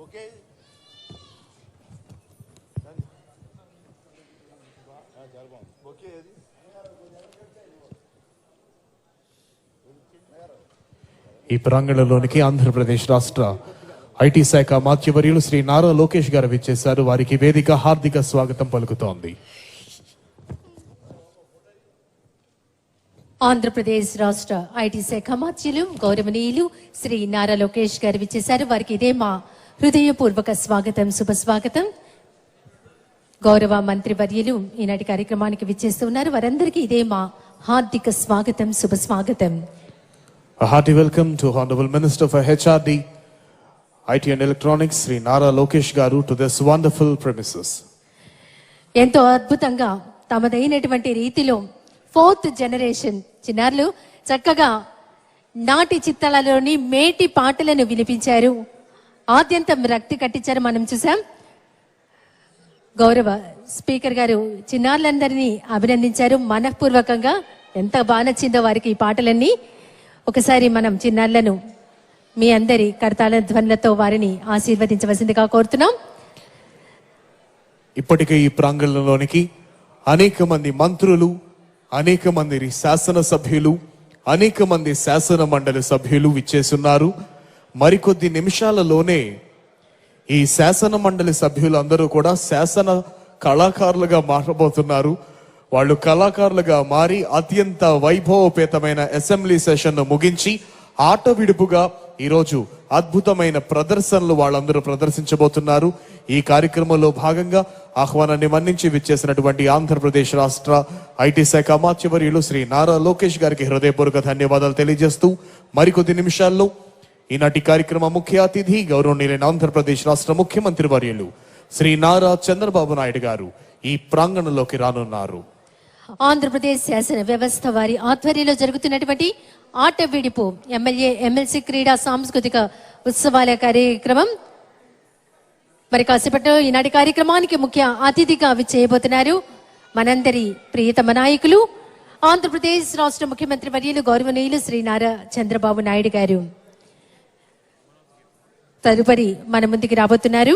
ఈ ప్రాంగణంలోనికి ఆంధ్రప్రదేశ్ రాష్ట్ర ఐటీ శాఖ మాత్యవర్యులు శ్రీ నారా లోకేష్ గారు విచ్చేశారు. వారికి వేదిక హార్దిక స్వాగతం పలుకుతోంది. ఆంధ్రప్రదేశ్ రాష్ట్ర ఐటీ శాఖ మాత్యులు గౌరవనీయులు శ్రీ నారా లోకేష్ గారు విచ్చేశారు. వారికి ఇదే మా హృదయపూర్వక స్వాగతం, శుభ స్వాగతం. గౌరవ మంత్రివర్యులు ఈనాటి కార్యక్రమానికి విచ్చేస్తున్నారు. వారందరికీ ఇదే మా హార్దిక స్వాగతం, శుభ స్వాగతం. A hearty welcome to Honorable Minister for HRD, IT and Electronics, Sri Nara Lokesh Garu, to this wonderful premises. ఎంతో అద్భుతంగా తమదైనటువంటి రీతిలో 4th జనరేషన్ చిన్నారులు చక్కగా నాటి చిత్తాలలోని మేటి పాటలను వినిపించారు. ఆద్యంతం రక్తి కట్టించారు, మనం చూసాం. గౌరవ స్పీకర్ గారు చిన్నారులందరినీ అభినందించారు మనఃపూర్వకంగా. ఎంత బాగా నచ్చిందో వారికి ఈ పాటలన్నీ. ఒకసారి మనం చిన్నారులను మీ అందరి కర్తాల ధ్వనులతో వారిని ఆశీర్వదించవలసిందిగా కోరుతున్నాం. ఇప్పటికే ఈ ప్రాంగణంలోనికి అనేక మంది మంత్రులు, అనేక మంది శాసనసభ్యులు, అనేక మంది శాసన మండలి సభ్యులు విచ్చేస్తున్నారు. మరికొద్ది నిమిషాలలోనే ఈ శాసన మండలి సభ్యులు అందరూ కూడా శాసన కళాకారులుగా మారబోతున్నారు. వాళ్ళు కళాకారులుగా మారి అత్యంత వైభవపేతమైన అసెంబ్లీ సెషన్ ను ముగించి ఆట విడుపుగా ఈరోజు అద్భుతమైన ప్రదర్శనలు వాళ్ళందరూ ప్రదర్శించబోతున్నారు. ఈ కార్యక్రమంలో భాగంగా ఆహ్వానాన్ని మన్నించి విచ్చేసినటువంటి ఆంధ్రప్రదేశ్ రాష్ట్ర ఐటీ శాఖ మాత్యవర్యులు శ్రీ నారా లోకేష్ గారికి హృదయపూర్వక ధన్యవాదాలు తెలియజేస్తూ మరికొద్ది నిమిషాల్లో ఈనాటి కార్యక్రమ ముఖ్య అతిథి గౌరవనీయులైన ఆంధ్రప్రదేశ్ రాష్ట్ర ముఖ్యమంత్రి వర్యులు శ్రీ నారా చంద్రబాబు నాయుడు గారు ఈ ప్రాంగణంలోకి రానున్నారు. ఆంధ్రప్రదేశ్ శాసన వ్యవస్థ వారి ఆధ్వర్యంలో జరుగుతున్నటువంటి ఆట విడిపు ఎమ్మెల్యే ఎమ్మెల్సీ క్రీడా సాంస్కృతిక ఉత్సవాల కార్యక్రమం మరి కాసేపట్లో ఈనాటి కార్యక్రమానికి ముఖ్య అతిథిగా విచ్చేయబోతున్నారు మనందరి ప్రియతమ నాయకులు ఆంధ్రప్రదేశ్ రాష్ట్ర ముఖ్యమంత్రి వర్యులు గౌరవనీయులు శ్రీ నారా చంద్రబాబు నాయుడు గారు. తదుపరి మన ముందుకు రాబోతున్నారు.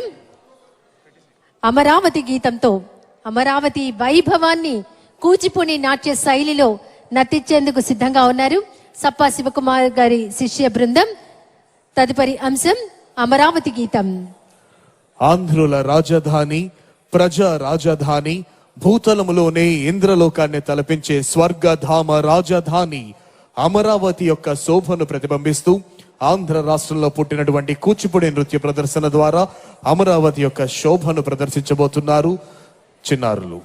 అమరావతి గీతంతో అమరావతి వైభవాన్ని కూచిపూడి నాట్య శైలిలో నటించేందుకు సిద్ధంగా ఉన్నారు సప్పా శివకుమార్ గారి శిష్య బృందం. తదుపరి అంశం అమరావతి గీతం. ఆంధ్రుల రాజధాని, ప్రజా రాజధాని, భూతలములోనే ఇంద్రలోకాన్ని తలపించే స్వర్గధామ రాజధాని అమరావతి యొక్క శోభను ప్రతిబింబిస్తూ ఆంధ్ర రాష్ట్రంలో పుట్టినటువంటి కూచిపూడి నృత్య ప్రదర్శన ద్వారా అమరావతి యొక్క శోభను ప్రదర్శించబోతున్నారు చిన్నారులు.